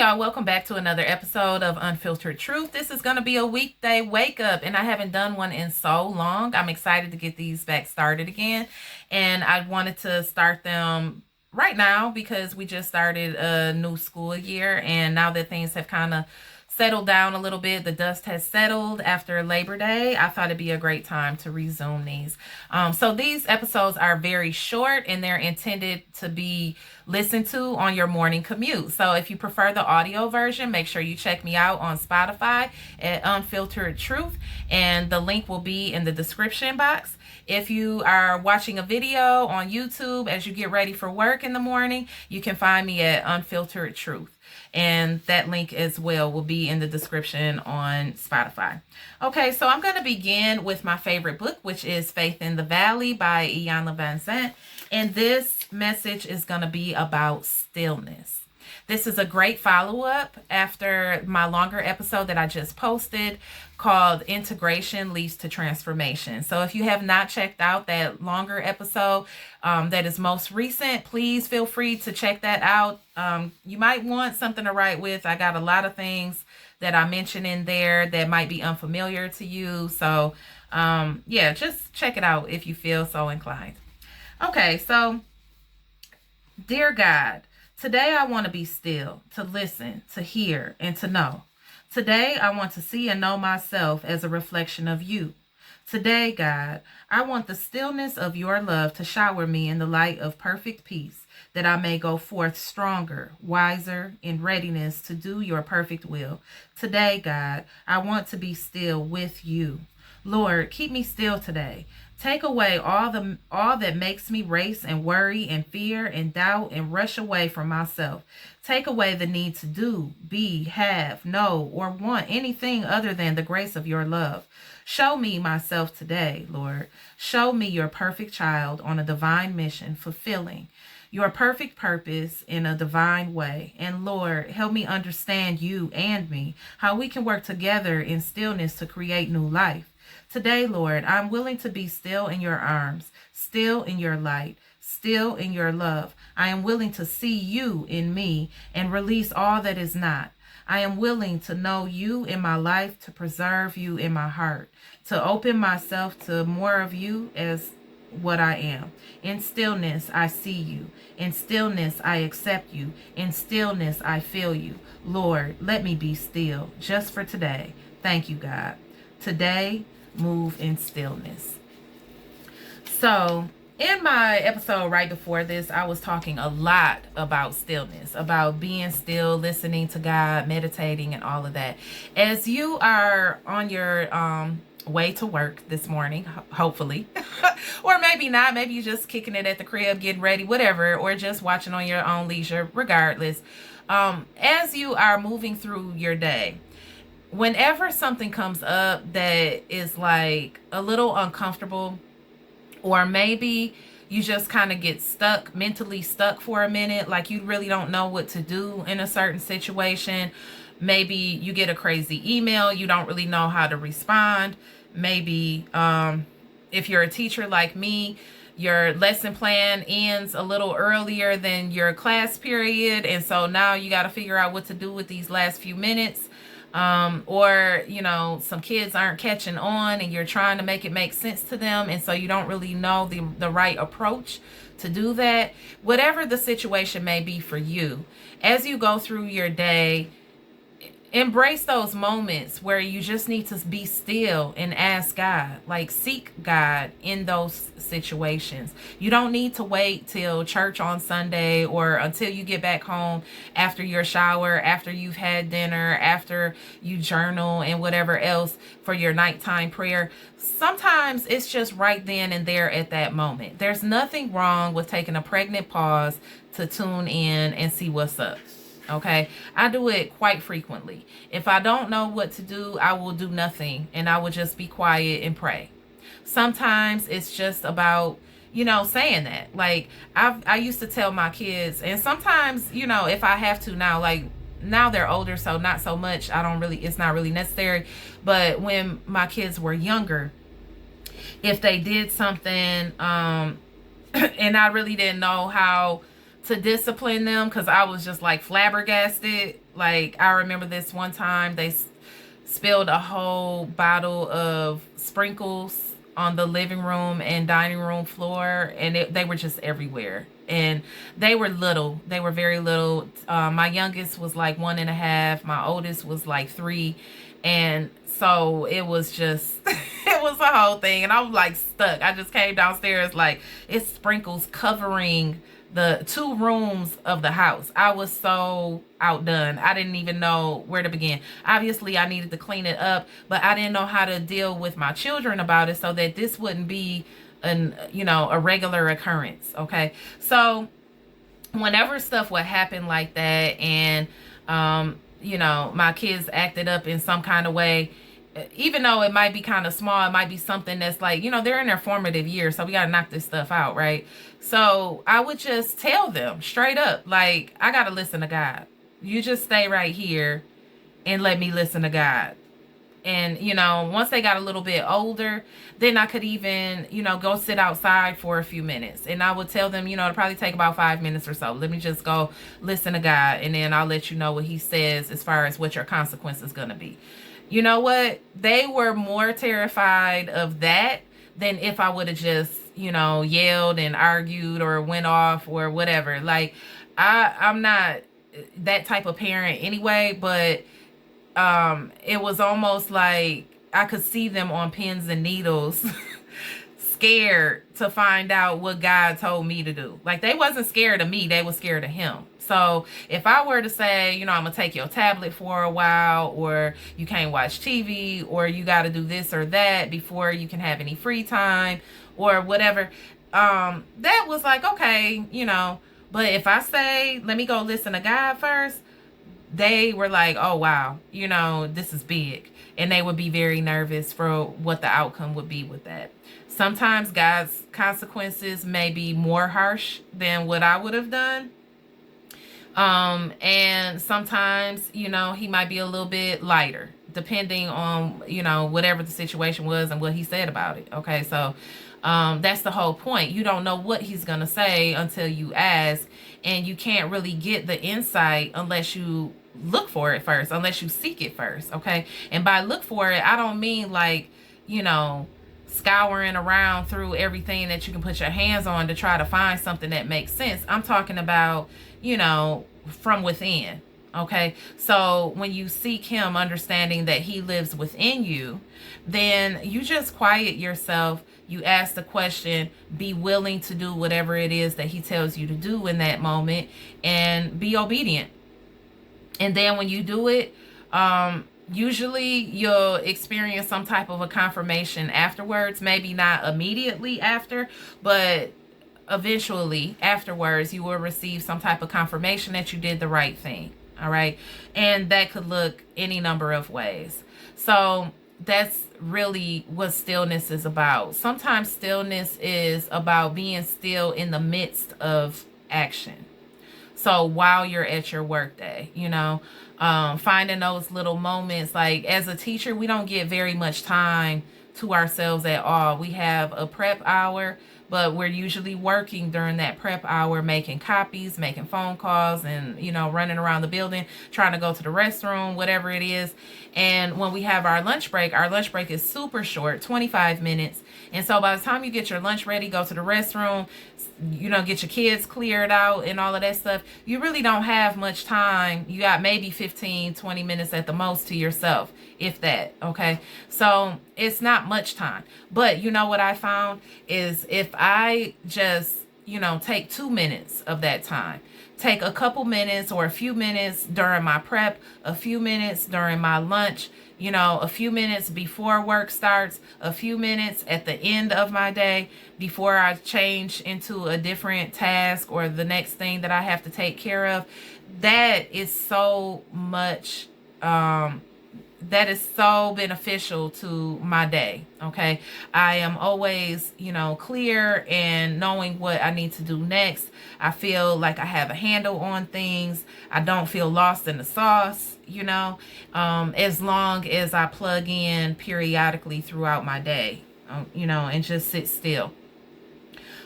y'all, welcome back to another episode of Unfiltered Truth. This is going to be a weekday wake up, and I haven't done one in so long. I'm excited to get these back started again, and I wanted to start them right now because we just started a new school year, and now that things have kind of settled down a little bit, the dust has settled after Labor Day, I thought it'd be a great time to resume these. So these episodes are very short and they're intended to be listened to on your morning commute. So if you prefer the audio version, make sure you check me out on Spotify at Unfiltered Truth, and the link will be in the description box. If you are watching a video on YouTube as you get ready for work in the morning, you can find me at Unfiltered Truth. And that link as well will be in the description on Spotify. Okay, so I'm going to begin with my favorite book, which is Faith in the Valley by Iyanla Vanzant. And this message is going to be about stillness. This is a great follow-up after my longer episode that I just posted called Integration Leads to Transformation. So if you have not checked out that longer episode that is most recent, please feel free to check that out. You might want something to write with. I got a lot of things that I mention in there that might be unfamiliar to you. So yeah, just check it out if you feel so inclined. Okay, so dear God, today I want to be still, to listen, to hear, and to know. Today I want to see and know myself as a reflection of you. Today, God, I want the stillness of your love to shower me in the light of perfect peace, that I may go forth stronger, wiser, in readiness to do your perfect will. Today, God, I want to be still with you. Lord, keep me still today. Take away all that makes me race and worry and fear and doubt and rush away from myself. Take away the need to do, be, have, know, or want anything other than the grace of your love. Show me myself today, Lord. Show me your perfect child on a divine mission, fulfilling your perfect purpose in a divine way. And Lord, help me understand you and me, how we can work together in stillness to create new life. Today, Lord, I'm willing to be still in your arms, still in your light, still in your love. I am willing to see you in me and release all that is not. I am willing to know you in my life, to preserve you in my heart, to open myself to more of you as what I am. In stillness, I see you. In stillness, I accept you. In stillness, I feel you. Lord, let me be still just for today. Thank you, God. Today, move in stillness. So in my episode right before this, I was talking a lot about stillness, about being still, listening to God, meditating, and all of that. As you are on your way to work this morning, hopefully, or maybe not, maybe you're just kicking it at the crib, getting ready, whatever, or just watching on your own leisure, regardless, as you are moving through your day, whenever something comes up that is like a little uncomfortable, or maybe you just kind of get stuck, mentally stuck for a minute, like you really don't know what to do in a certain situation. Maybe you get a crazy email, you don't really know how to respond. Maybe if you're a teacher like me, your lesson plan ends a little earlier than your class period, and so now you got to figure out what to do with these last few minutes. Or, you know, some kids aren't catching on and you're trying to make it make sense to them, and so you don't really know the right approach to do that. Whatever the situation may be for you, as you go through your day, embrace those moments where you just need to be still and ask God, like seek God in those situations. You don't need to wait till church on Sunday or until you get back home after your shower, after you've had dinner, after you journal and whatever else for your nighttime prayer. Sometimes it's just right then and there at that moment. There's nothing wrong with taking a pregnant pause to tune in and see what's up. Okay, I do it quite frequently. If I don't know what to do, I will do nothing and I will just be quiet and pray. Sometimes it's just about, you know, saying that. Like I used to tell my kids, and sometimes, you know, if I have to now, like now they're older, so not so much. It's not really necessary. But when my kids were younger, if they did something, and I really didn't know how to discipline them because I was just like flabbergasted Like, I remember this one time they spilled a whole bottle of sprinkles on the living room and dining room floor, and they were just everywhere. And they were little, they were very little. My youngest was like 1.5, my oldest was like 3. And so it was just it was a whole thing, and I was like stuck. I just came downstairs, like, it's sprinkles covering the 2 rooms of the house. I was so outdone. I didn't even know where to begin. Obviously, I needed to clean it up, but I didn't know how to deal with my children about it so that this wouldn't be a regular occurrence. Okay. So whenever stuff would happen like that, and my kids acted up in some kind of way, even though it might be kind of small, it might be something that's like, they're in their formative years, so we got to knock this stuff out, right? So I would just tell them straight up, like, I got to listen to God. You just stay right here and let me listen to God. And, once they got a little bit older, then I could even, go sit outside for a few minutes. And I would tell them, it'll probably take about 5 minutes or so. Let me just go listen to God, and then I'll let you know what he says as far as what your consequence is going to be. You know what? They were more terrified of that than if I would have just, yelled and argued or went off or whatever. Like, I'm not that type of parent anyway, but it was almost like I could see them on pins and needles scared to find out what God told me to do. Like, they wasn't scared of me, they were scared of him. So if I were to say, I'm gonna take your tablet for a while, or you can't watch TV, or you got to do this or that before you can have any free time or whatever, that was like, okay, but if I say, let me go listen to God first, they were like, oh, wow, this is big. And they would be very nervous for what the outcome would be with that. Sometimes God's consequences may be more harsh than what I would have done. And sometimes, he might be a little bit lighter, depending on, whatever the situation was and what he said about it. Okay, so that's the whole point. You don't know what he's going to say until you ask, and you can't really get the insight unless you look for it first, unless you seek it first. Okay, and by look for it, I don't mean like, scouring around through everything that you can put your hands on to try to find something that makes sense. I'm talking about, from within. Okay, so when you seek him, understanding that he lives within you, then you just quiet yourself. You ask the question, be willing to do whatever it is that he tells you to do in that moment, and be obedient. And then when you do it, usually you'll experience some type of a confirmation afterwards. Maybe not immediately after, but eventually afterwards you will receive some type of confirmation that you did the right thing. All right. And that could look any number of ways. So that's really what stillness is about. Sometimes stillness is about being still in the midst of action. So while you're at your workday, finding those little moments. Like, as a teacher, we don't get very much time to ourselves at all. We have a prep hour, but we're usually working during that prep hour, making copies, making phone calls, and, running around the building, trying to go to the restroom, whatever it is. And when we have our lunch break is super short, 25 minutes. And so by the time you get your lunch ready, go to the restroom, get your kids cleared out and all of that stuff, you really don't have much time. You got maybe 15, 20 minutes at the most to yourself, if that. Okay. So it's not much time. But what I found is, if I just, take 2 minutes of that time, take a couple minutes or a few minutes during my prep, a few minutes during my lunch, a few minutes before work starts, a few minutes at the end of my day before I change into a different task or the next thing that I have to take care of. That is so much, that is so beneficial to my day. Okay. I am always, clear and knowing what I need to do next. I feel like I have a handle on things. I don't feel lost in the sauce, as long as I plug in periodically throughout my day, and just sit still.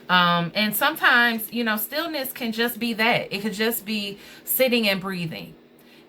And sometimes, stillness can just be that. It could just be sitting and breathing.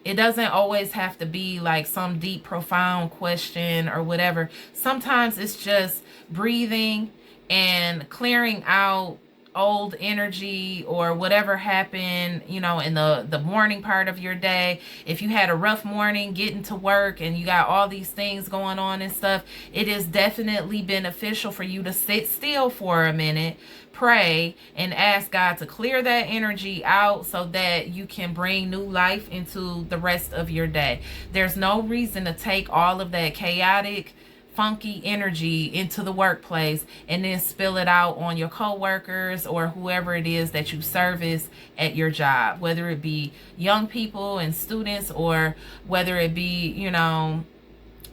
It doesn't always have to be like some deep, profound question or whatever. Sometimes it's just breathing and clearing out old energy or whatever happened, in the morning part of your day. If you had a rough morning getting to work and you got all these things going on and stuff, it is definitely beneficial for you to sit still for a minute, pray, and ask God to clear that energy out so that you can bring new life into the rest of your day. There's no reason to take all of that chaotic, funky energy into the workplace and then spill it out on your coworkers or whoever it is that you service at your job, whether it be young people and students or whether it be,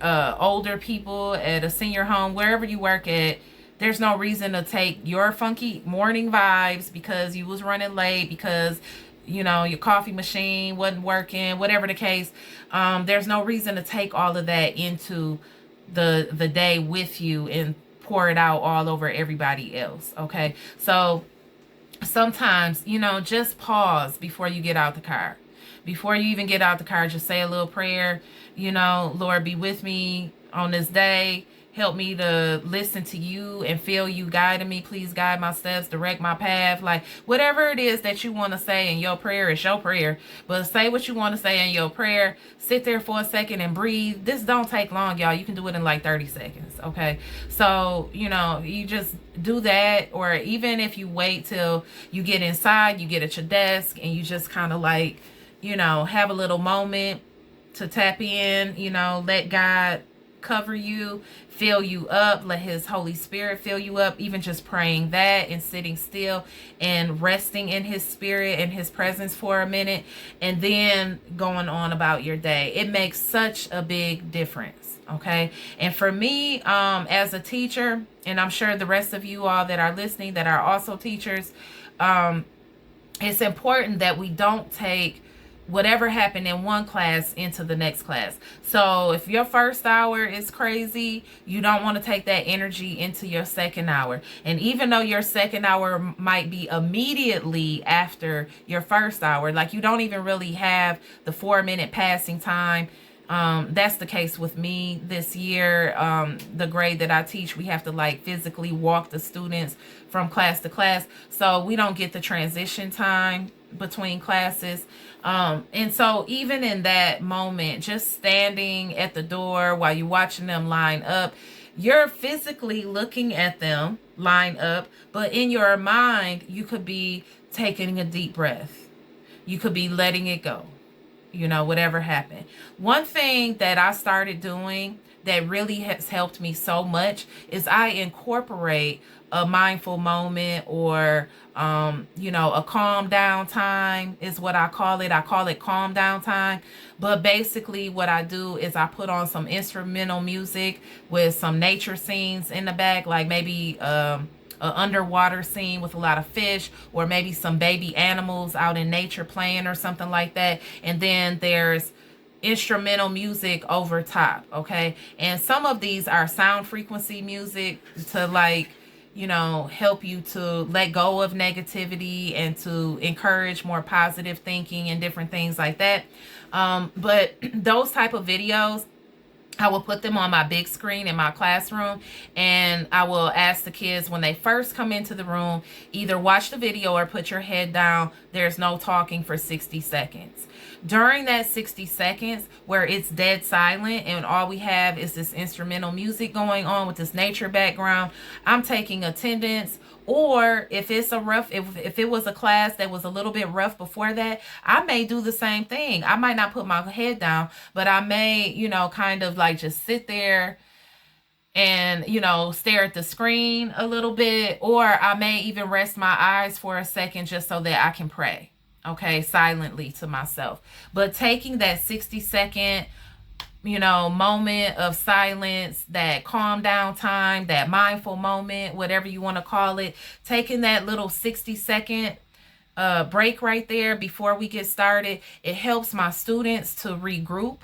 older people at a senior home, wherever you work at. There's no reason to take your funky morning vibes because you was running late, because your coffee machine wasn't working, whatever the case. There's no reason to take all of that into the day with you and pour it out all over everybody else. Okay, so sometimes just pause before you get out the car. Before you even get out the car, just say a little prayer. Lord, be with me on this day. Help me to listen to you and feel you guiding me. Please guide my steps, direct my path. Like whatever it is that you want to say in your prayer, is your prayer. But say what you want to say in your prayer. Sit there for a second and breathe. This don't take long, y'all. You can do it in like 30 seconds. Okay. So, you just do that. Or even if you wait till you get inside, you get at your desk and you just kind of like, have a little moment to tap in, let God cover you, fill you up, let his Holy Spirit fill you up. Even just praying that and sitting still and resting in his spirit and his presence for a minute, and then going on about your day. It makes such a big difference. Okay. And for me, as a teacher, and I'm sure the rest of you all that are listening that are also teachers, it's important that we don't take whatever happened in one class into the next class. So if your first hour is crazy, you don't want to take that energy into your second hour. And even though your second hour might be immediately after your first hour, like you don't even really have the 4-minute passing time. That's the case with me this year. The grade that I teach, we have to like physically walk the students from class to class. So we don't get the transition time between classes. And so even in that moment, just standing at the door while you're watching them line up, you're physically looking at them line up, but in your mind, you could be taking a deep breath. You could be letting it go, whatever happened. One thing that I started doing that really has helped me so much is I incorporate a mindful moment or, a calm down time is what I call it. I call it calm down time. But basically what I do is I put on some instrumental music with some nature scenes in the back, like maybe, an underwater scene with a lot of fish, or maybe some baby animals out in nature playing or something like that. And then there's instrumental music over top. Okay. And some of these are sound frequency music to like, help you to let go of negativity and to encourage more positive thinking and different things like that. But those type of videos, I will put them on my big screen in my classroom, and I will ask the kids when they first come into the room, either watch the video or put your head down. There's no talking for 60 seconds. During that 60 seconds where it's dead silent and all we have is this instrumental music going on with this nature background, I'm taking attendance. Or if it's if it was a class that was a little bit rough before that, I may do the same thing. I might not put my head down, but I may, kind of like just sit there and, stare at the screen a little bit. Or I may even rest my eyes for a second just so that I can pray, okay, silently to myself. But taking that 60-second moment of silence, that calm down time, that mindful moment, whatever you want to call it, taking that little 60-second break right there before we get started, it helps my students to regroup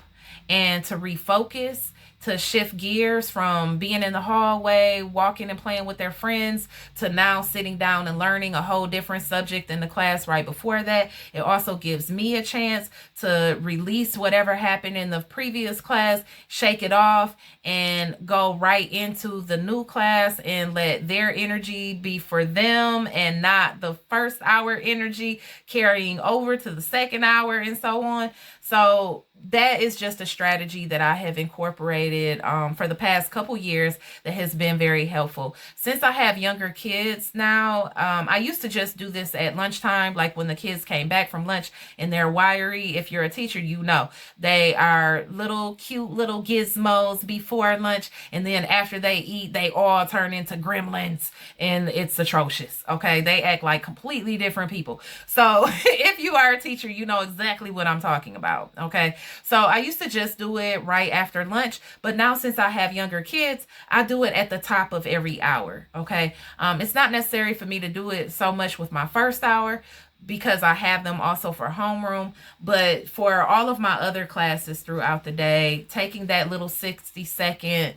and to refocus to shift gears from being in the hallway, walking and playing with their friends, to now sitting down and learning a whole different subject in the class right before that. It also gives me a chance to release whatever happened in the previous class, shake it off, and go right into the new class and let their energy be for them and not the first hour energy carrying over to the second hour and so on. So that is just a strategy that I have incorporated for the past couple years that has been very helpful. Since I have younger kids now, I used to just do this at lunchtime, like when the kids came back from lunch and they're wiry. If you're a teacher, you know they are little cute little gizmos before lunch, and then after they eat, they all turn into gremlins, and it's atrocious. Okay, they act like completely different people. So if you are a teacher, you know exactly what I'm talking about. Okay. So I used to just do it right after lunch, but now since I have younger kids, I do it at the top of every hour. Okay. It's not necessary for me to do it so much with my first hour because I have them also for homeroom, but for all of my other classes throughout the day, taking that little 60-second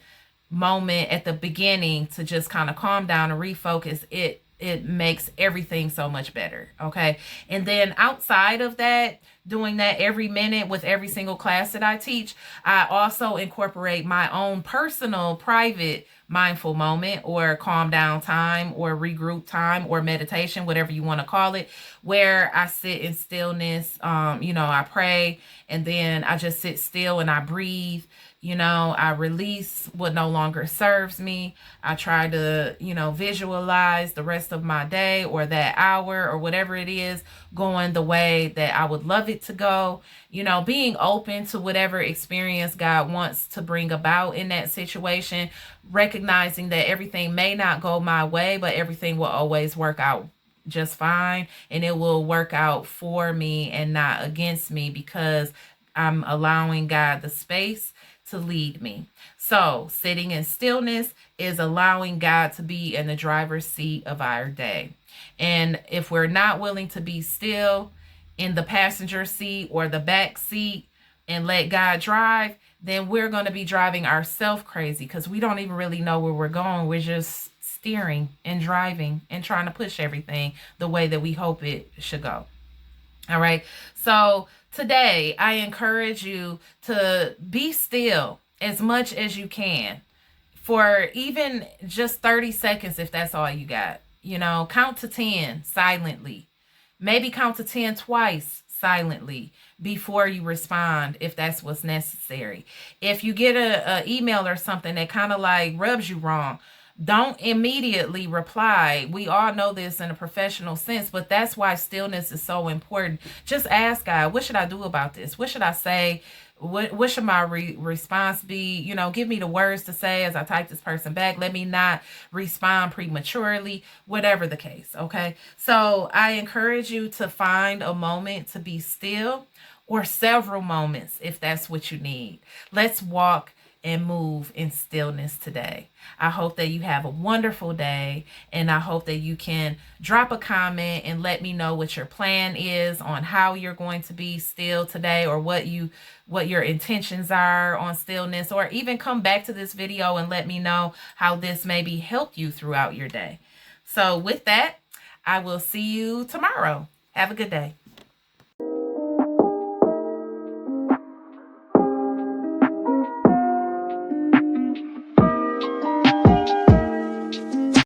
moment at the beginning to just kind of calm down and refocus, it makes everything so much better. Okay. And then outside of that, doing that every minute with every single class that I teach, I also incorporate my own personal private mindful moment or calm down time or regroup time or meditation, whatever you want to call it, where I sit in stillness. I pray, and then I just sit still and I breathe. I release what no longer serves me. I try to, visualize the rest of my day or that hour or whatever it is going the way that I would love it to go. Being open to whatever experience God wants to bring about in that situation, recognizing that everything may not go my way, but everything will always work out just fine, and it will work out for me and not against me because I'm allowing God the space to lead me. So sitting in stillness is allowing God to be in the driver's seat of our day. And if we're not willing to be still in the passenger seat or the back seat and let God drive, then we're going to be driving ourselves crazy because we don't even really know where we're going. We're just steering and driving and trying to push everything the way that we hope it should go. All right. So today, I encourage you to be still as much as you can for even just 30 seconds if that's all you got. Count to 10 silently. Maybe count to 10 twice silently before you respond if that's what's necessary. If you get a email or something that kind of like rubs you wrong, don't immediately reply. We all know this in a professional sense, but that's why stillness is so important. Just ask God, what should I do about this? What should I say? What should my response be? Give me the words to say as I type this person back. Let me not respond prematurely, whatever the case. Okay. So I encourage you to find a moment to be still, or several moments if that's what you need. Let's walk and move in stillness today. I hope that you have a wonderful day, and I hope that you can drop a comment and let me know what your plan is on how you're going to be still today, or what your intentions are on stillness, or even come back to this video and let me know how this maybe helped you throughout your day. So with that, I will see you tomorrow. Have a good day.